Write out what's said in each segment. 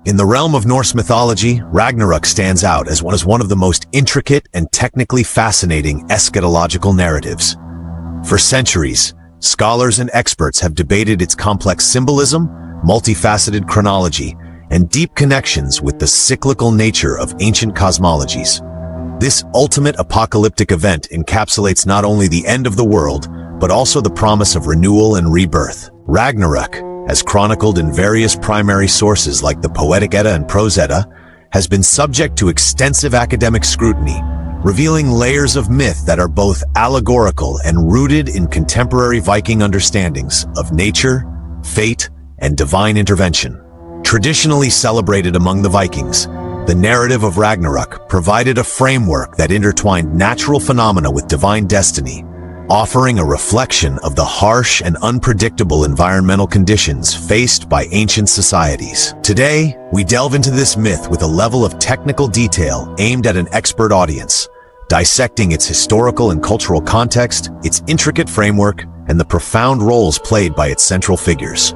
In the realm of Norse mythology, Ragnarök stands out as one of the most intricate and technically fascinating eschatological narratives. For centuries, scholars and experts have debated its complex symbolism, multifaceted chronology, and deep connections with the cyclical nature of ancient cosmologies. This ultimate apocalyptic event encapsulates not only the end of the world, but also the promise of renewal and rebirth. Ragnarök, as chronicled in various primary sources like the Poetic Edda and Prose Edda, has been subject to extensive academic scrutiny, revealing layers of myth that are both allegorical and rooted in contemporary Viking understandings of nature, fate, and divine intervention. Traditionally celebrated among the Vikings, the narrative of Ragnarök provided a framework that intertwined natural phenomena with divine destiny, offering a reflection of the harsh and unpredictable environmental conditions faced by ancient societies. Today, we delve into this myth with a level of technical detail aimed at an expert audience, dissecting its historical and cultural context, its intricate framework, and the profound roles played by its central figures.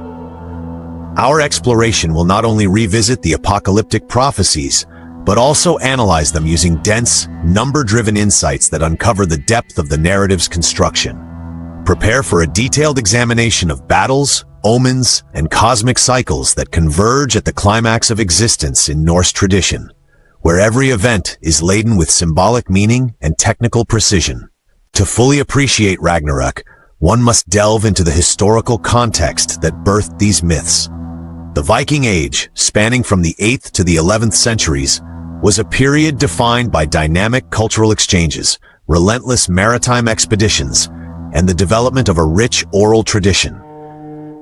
Our exploration will not only revisit the apocalyptic prophecies, but also analyze them using dense, number-driven insights that uncover the depth of the narrative's construction. Prepare for a detailed examination of battles, omens, and cosmic cycles that converge at the climax of existence in Norse tradition, where every event is laden with symbolic meaning and technical precision. To fully appreciate Ragnarök, one must delve into the historical context that birthed these myths. The Viking Age, spanning from the 8th to the 11th centuries, was a period defined by dynamic cultural exchanges, relentless maritime expeditions, and the development of a rich oral tradition.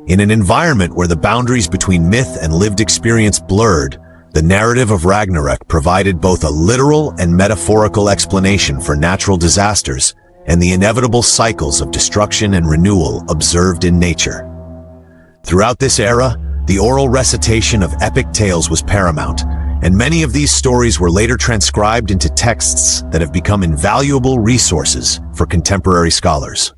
In an environment where the boundaries between myth and lived experience blurred, the narrative of Ragnarök provided both a literal and metaphorical explanation for natural disasters and the inevitable cycles of destruction and renewal observed in nature. Throughout this era, the oral recitation of epic tales was paramount, and many of these stories were later transcribed into texts that have become invaluable resources for contemporary scholars.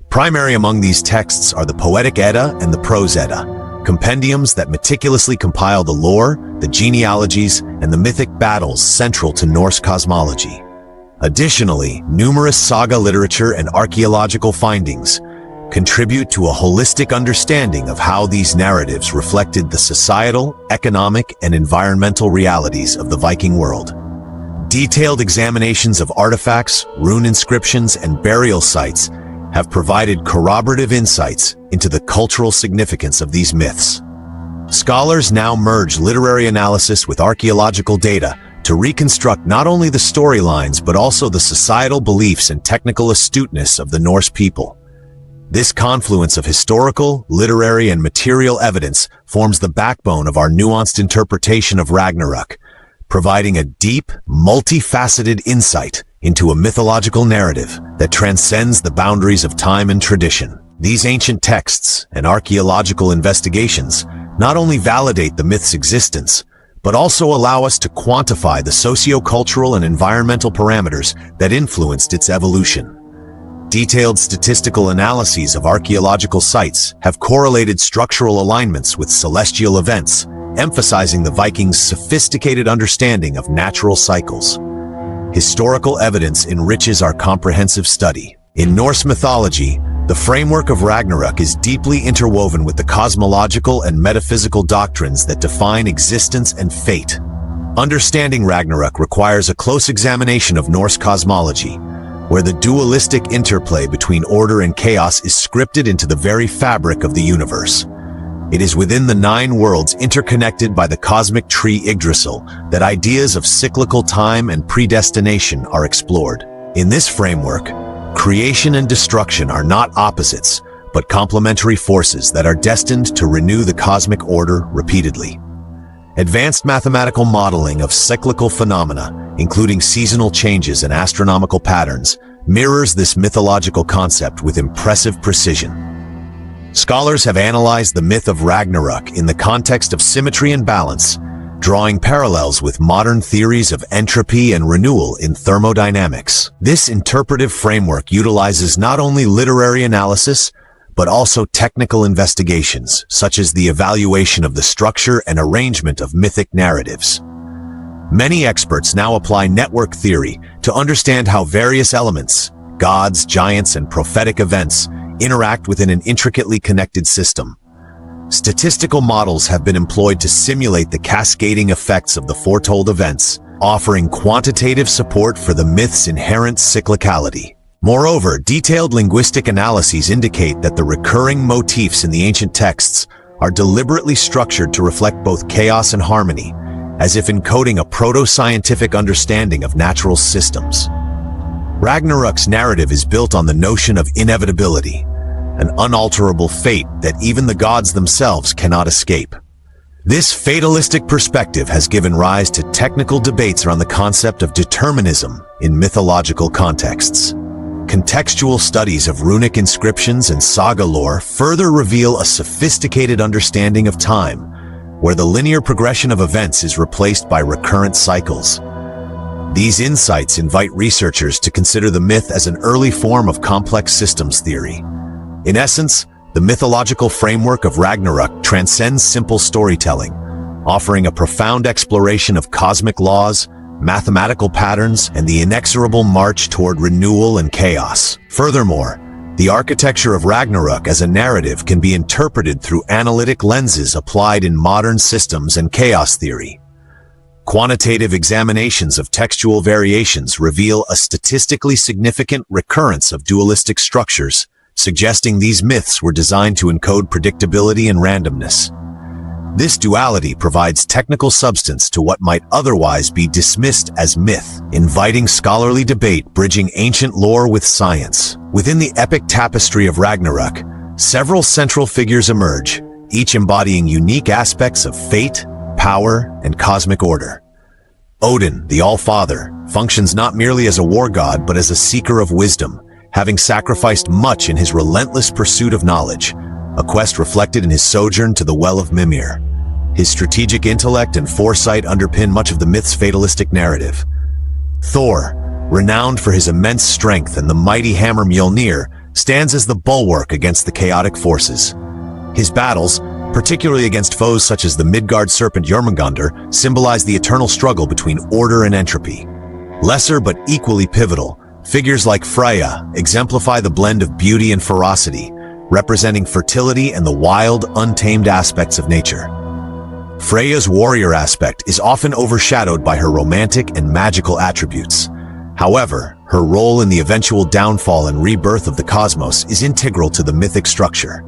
Primary among these texts are the Poetic Edda and the Prose Edda, compendiums that meticulously compile the lore, the genealogies, and the mythic battles central to Norse cosmology. Additionally, numerous saga literature and archaeological findings contribute to a holistic understanding of how these narratives reflected the societal, economic, and environmental realities of the Viking world. Detailed examinations of artifacts, rune inscriptions, and burial sites have provided corroborative insights into the cultural significance of these myths. Scholars now merge literary analysis with archaeological data to reconstruct not only the storylines but also the societal beliefs and technical astuteness of the Norse people. This confluence of historical, literary, and material evidence forms the backbone of our nuanced interpretation of Ragnarök, providing a deep, multifaceted insight into a mythological narrative that transcends the boundaries of time and tradition. These ancient texts and archaeological investigations not only validate the myth's existence, but also allow us to quantify the socio-cultural and environmental parameters that influenced its evolution. Detailed statistical analyses of archaeological sites have correlated structural alignments with celestial events, emphasizing the Vikings' sophisticated understanding of natural cycles. Historical evidence enriches our comprehensive study. In Norse mythology, the framework of Ragnarök is deeply interwoven with the cosmological and metaphysical doctrines that define existence and fate. Understanding Ragnarök requires a close examination of Norse cosmology, where the dualistic interplay between order and chaos is scripted into the very fabric of the universe. It is within the 9 worlds interconnected by the cosmic tree Yggdrasil that ideas of cyclical time and predestination are explored. In this framework, creation and destruction are not opposites, but complementary forces that are destined to renew the cosmic order repeatedly. Advanced mathematical modeling of cyclical phenomena, including seasonal changes and astronomical patterns, mirrors this mythological concept with impressive precision. Scholars have analyzed the myth of Ragnarök in the context of symmetry and balance, drawing parallels with modern theories of entropy and renewal in thermodynamics. This interpretive framework utilizes not only literary analysis, but also technical investigations, such as the evaluation of the structure and arrangement of mythic narratives. Many experts now apply network theory to understand how various elements, gods, giants, and prophetic events interact within an intricately connected system. Statistical models have been employed to simulate the cascading effects of the foretold events, offering quantitative support for the myth's inherent cyclicality. Moreover, detailed linguistic analyses indicate that the recurring motifs in the ancient texts are deliberately structured to reflect both chaos and harmony, as if encoding a proto-scientific understanding of natural systems. Ragnarok's narrative is built on the notion of inevitability, an unalterable fate that even the gods themselves cannot escape. This fatalistic perspective has given rise to technical debates around the concept of determinism in mythological contexts. Contextual studies of runic inscriptions and saga lore further reveal a sophisticated understanding of time, where the linear progression of events is replaced by recurrent cycles. These insights invite researchers to consider the myth as an early form of complex systems theory. In essence, the mythological framework of Ragnarök transcends simple storytelling, offering a profound exploration of cosmic laws, mathematical patterns, and the inexorable march toward renewal and chaos. Furthermore, the architecture of Ragnarök as a narrative can be interpreted through analytic lenses applied in modern systems and chaos theory. Quantitative examinations of textual variations reveal a statistically significant recurrence of dualistic structures, suggesting these myths were designed to encode predictability and randomness. This duality provides technical substance to what might otherwise be dismissed as myth, inviting scholarly debate bridging ancient lore with science. Within the epic tapestry of Ragnarök, several central figures emerge, each embodying unique aspects of fate, power, and cosmic order. Odin, the All-Father, functions not merely as a war god but as a seeker of wisdom, having sacrificed much in his relentless pursuit of knowledge, a quest reflected in his sojourn to the Well of Mimir. His strategic intellect and foresight underpin much of the myth's fatalistic narrative. Thor, renowned for his immense strength and the mighty hammer Mjolnir, stands as the bulwark against the chaotic forces. His battles, particularly against foes such as the Midgard serpent Jormungandr, symbolize the eternal struggle between order and entropy. Lesser but equally pivotal, figures like Freya exemplify the blend of beauty and ferocity, representing fertility and the wild, untamed aspects of nature. Freya's warrior aspect is often overshadowed by her romantic and magical attributes. However, her role in the eventual downfall and rebirth of the cosmos is integral to the mythic structure.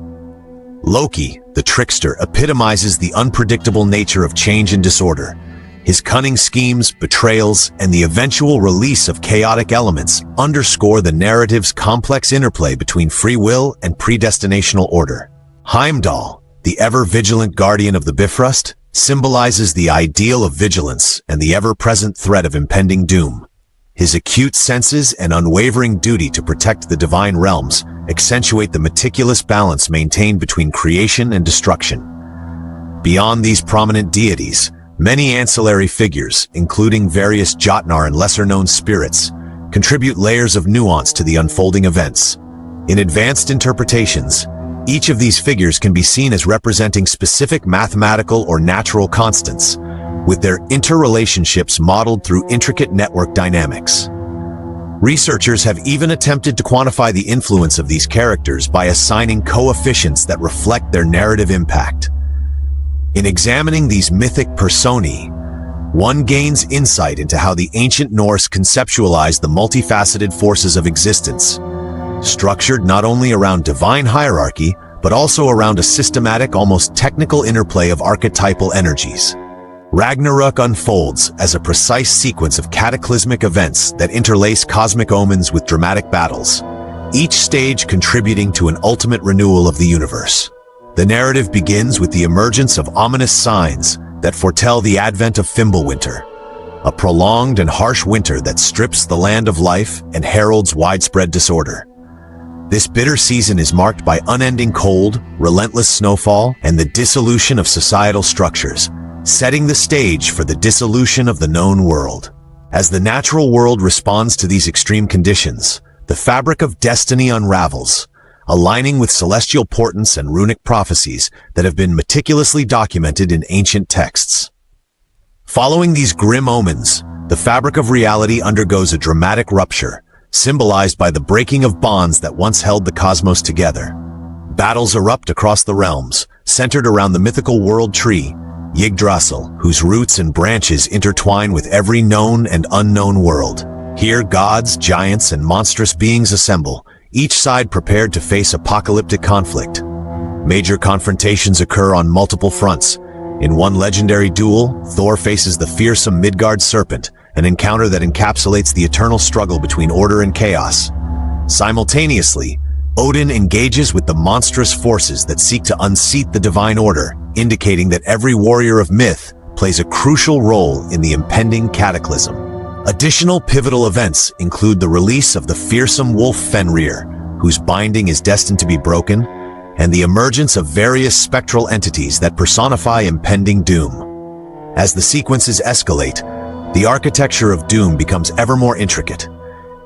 Loki, the trickster, epitomizes the unpredictable nature of change and disorder. His cunning schemes, betrayals, and the eventual release of chaotic elements underscore the narrative's complex interplay between free will and predestinational order. Heimdall, the ever-vigilant guardian of the Bifrost, symbolizes the ideal of vigilance and the ever-present threat of impending doom. His acute senses and unwavering duty to protect the divine realms accentuate the meticulous balance maintained between creation and destruction. Beyond these prominent deities, many ancillary figures, including various Jotnar and lesser-known spirits, contribute layers of nuance to the unfolding events. In advanced interpretations, each of these figures can be seen as representing specific mathematical or natural constants, with their interrelationships modeled through intricate network dynamics. Researchers have even attempted to quantify the influence of these characters by assigning coefficients that reflect their narrative impact. In examining these mythic personae, one gains insight into how the ancient Norse conceptualized the multifaceted forces of existence, structured not only around divine hierarchy, but also around a systematic, almost technical interplay of archetypal energies. Ragnarök unfolds as a precise sequence of cataclysmic events that interlace cosmic omens with dramatic battles, each stage contributing to an ultimate renewal of the universe. The narrative begins with the emergence of ominous signs that foretell the advent of Fimbulwinter, a prolonged and harsh winter that strips the land of life and heralds widespread disorder. This bitter season is marked by unending cold, relentless snowfall, and the dissolution of societal structures, setting the stage for the dissolution of the known world. As the natural world responds to these extreme conditions, the fabric of destiny unravels, aligning with celestial portents and runic prophecies that have been meticulously documented in ancient texts. Following these grim omens, the fabric of reality undergoes a dramatic rupture, symbolized by the breaking of bonds that once held the cosmos together. Battles erupt across the realms, centered around the mythical world tree, Yggdrasil, whose roots and branches intertwine with every known and unknown world. Here, gods, giants, and monstrous beings assemble, each side prepared to face apocalyptic conflict. Major confrontations occur on multiple fronts. In one legendary duel, Thor faces the fearsome Midgard serpent, an encounter that encapsulates the eternal struggle between order and chaos. Simultaneously, Odin engages with the monstrous forces that seek to unseat the divine order, indicating that every warrior of myth plays a crucial role in the impending cataclysm. Additional pivotal events include the release of the fearsome wolf Fenrir, whose binding is destined to be broken, and the emergence of various spectral entities that personify impending doom. As the sequences escalate, the architecture of doom becomes ever more intricate.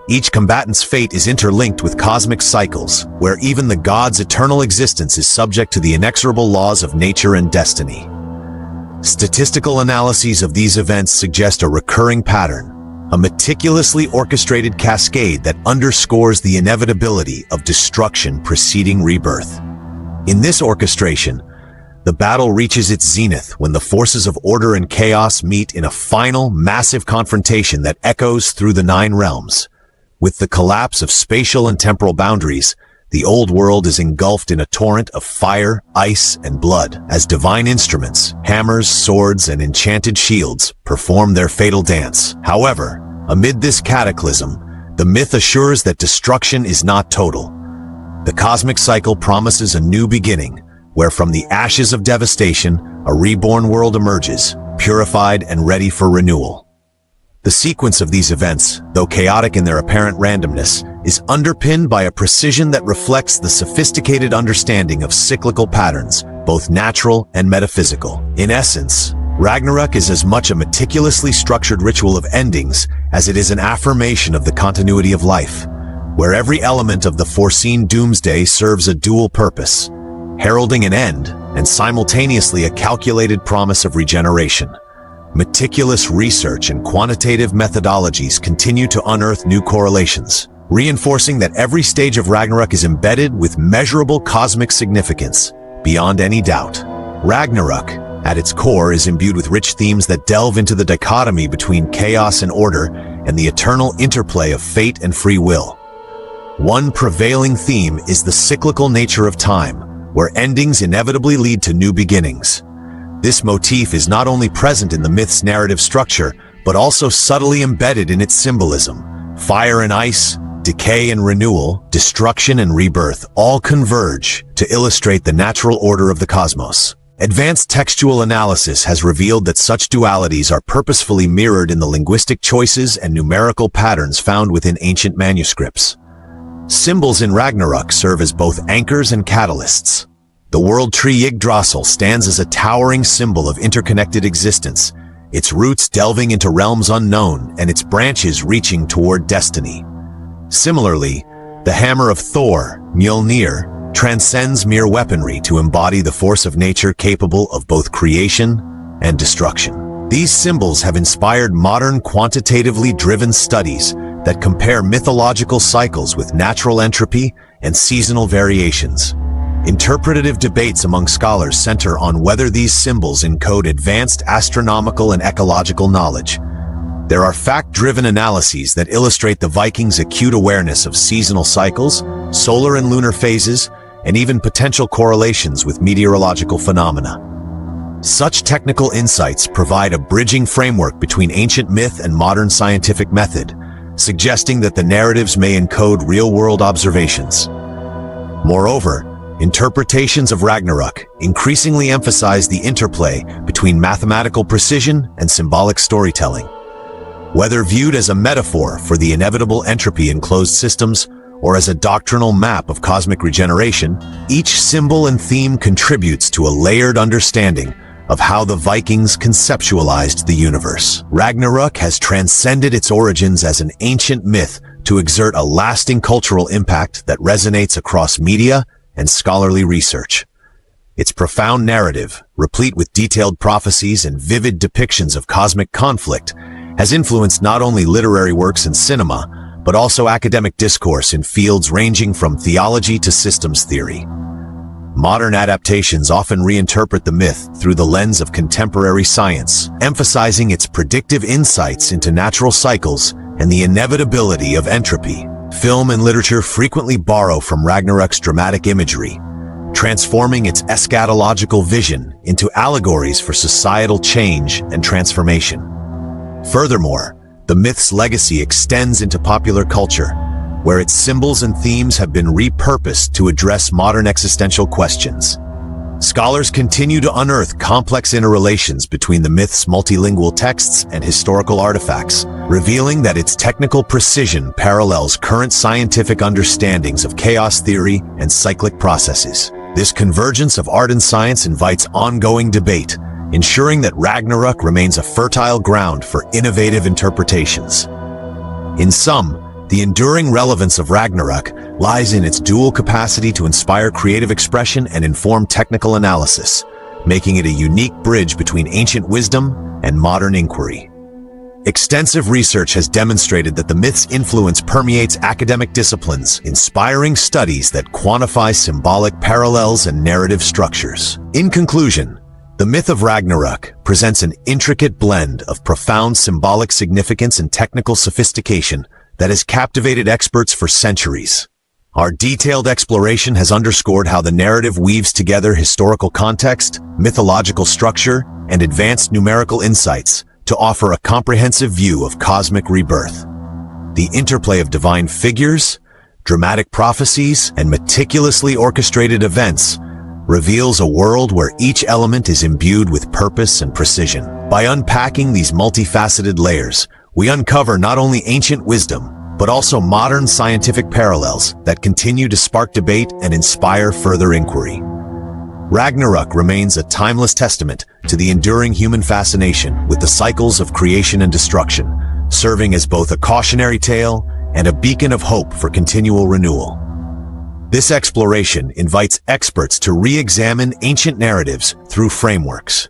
Each combatant's fate is interlinked with cosmic cycles, where even the god's eternal existence is subject to the inexorable laws of nature and destiny. Statistical analyses of these events suggest a recurring pattern, a meticulously orchestrated cascade that underscores the inevitability of destruction preceding rebirth. In this orchestration, the battle reaches its zenith when the forces of order and chaos meet in a final, massive confrontation that echoes through the 9 realms. With the collapse of spatial and temporal boundaries, the old world is engulfed in a torrent of fire, ice, and blood, as divine instruments, hammers, swords, and enchanted shields perform their fatal dance. However, amid this cataclysm, the myth assures that destruction is not total. The cosmic cycle promises a new beginning, where from the ashes of devastation, a reborn world emerges, purified and ready for renewal. The sequence of these events, though chaotic in their apparent randomness, is underpinned by a precision that reflects the sophisticated understanding of cyclical patterns, both natural and metaphysical. In essence, Ragnarök is as much a meticulously structured ritual of endings as it is an affirmation of the continuity of life, where every element of the foreseen doomsday serves a dual purpose, heralding an end and simultaneously a calculated promise of regeneration. Meticulous research and quantitative methodologies continue to unearth new correlations, reinforcing that every stage of Ragnarök is embedded with measurable cosmic significance, beyond any doubt. Ragnarök, at its core, is imbued with rich themes that delve into the dichotomy between chaos and order and the eternal interplay of fate and free will. One prevailing theme is the cyclical nature of time, where endings inevitably lead to new beginnings. This motif is not only present in the myth's narrative structure, but also subtly embedded in its symbolism. Fire and ice, decay and renewal, destruction and rebirth all converge to illustrate the natural order of the cosmos. Advanced textual analysis has revealed that such dualities are purposefully mirrored in the linguistic choices and numerical patterns found within ancient manuscripts. Symbols in Ragnarök serve as both anchors and catalysts. The world tree Yggdrasil stands as a towering symbol of interconnected existence, its roots delving into realms unknown and its branches reaching toward destiny. Similarly, the hammer of Thor, Mjolnir, transcends mere weaponry to embody the force of nature capable of both creation and destruction. These symbols have inspired modern quantitatively driven studies that compare mythological cycles with natural entropy and seasonal variations. Interpretative debates among scholars center on whether these symbols encode advanced astronomical and ecological knowledge. There are fact-driven analyses that illustrate the Vikings' acute awareness of seasonal cycles, solar and lunar phases, and even potential correlations with meteorological phenomena. Such technical insights provide a bridging framework between ancient myth and modern scientific method, suggesting that the narratives may encode real-world observations. Moreover, interpretations of Ragnarök increasingly emphasize the interplay between mathematical precision and symbolic storytelling. Whether viewed as a metaphor for the inevitable entropy in closed systems or as a doctrinal map of cosmic regeneration, each symbol and theme contributes to a layered understanding of how the Vikings conceptualized the universe. Ragnarök has transcended its origins as an ancient myth to exert a lasting cultural impact that resonates across media and scholarly research. Its profound narrative, replete with detailed prophecies and vivid depictions of cosmic conflict, has influenced not only literary works and cinema, but also academic discourse in fields ranging from theology to systems theory. Modern adaptations often reinterpret the myth through the lens of contemporary science, emphasizing its predictive insights into natural cycles and the inevitability of entropy. Film and literature frequently borrow from Ragnarok's dramatic imagery, transforming its eschatological vision into allegories for societal change and transformation. Furthermore, the myth's legacy extends into popular culture, where its symbols and themes have been repurposed to address modern existential questions. Scholars continue to unearth complex interrelations between the myth's multilingual texts and historical artifacts, revealing that its technical precision parallels current scientific understandings of chaos theory and cyclic processes. This convergence of art and science invites ongoing debate, ensuring that Ragnarök remains a fertile ground for innovative interpretations. In sum, the enduring relevance of Ragnarök lies in its dual capacity to inspire creative expression and inform technical analysis, making it a unique bridge between ancient wisdom and modern inquiry. Extensive research has demonstrated that the myth's influence permeates academic disciplines, inspiring studies that quantify symbolic parallels and narrative structures. In conclusion, the myth of Ragnarök presents an intricate blend of profound symbolic significance and technical sophistication that has captivated experts for centuries. Our detailed exploration has underscored how the narrative weaves together historical context, mythological structure, and advanced numerical insights to offer a comprehensive view of cosmic rebirth. The interplay of divine figures, dramatic prophecies, and meticulously orchestrated events reveals a world where each element is imbued with purpose and precision. By unpacking these multifaceted layers, we uncover not only ancient wisdom, but also modern scientific parallels that continue to spark debate and inspire further inquiry. Ragnarök remains a timeless testament to the enduring human fascination with the cycles of creation and destruction, serving as both a cautionary tale and a beacon of hope for continual renewal. This exploration invites experts to re-examine ancient narratives through frameworks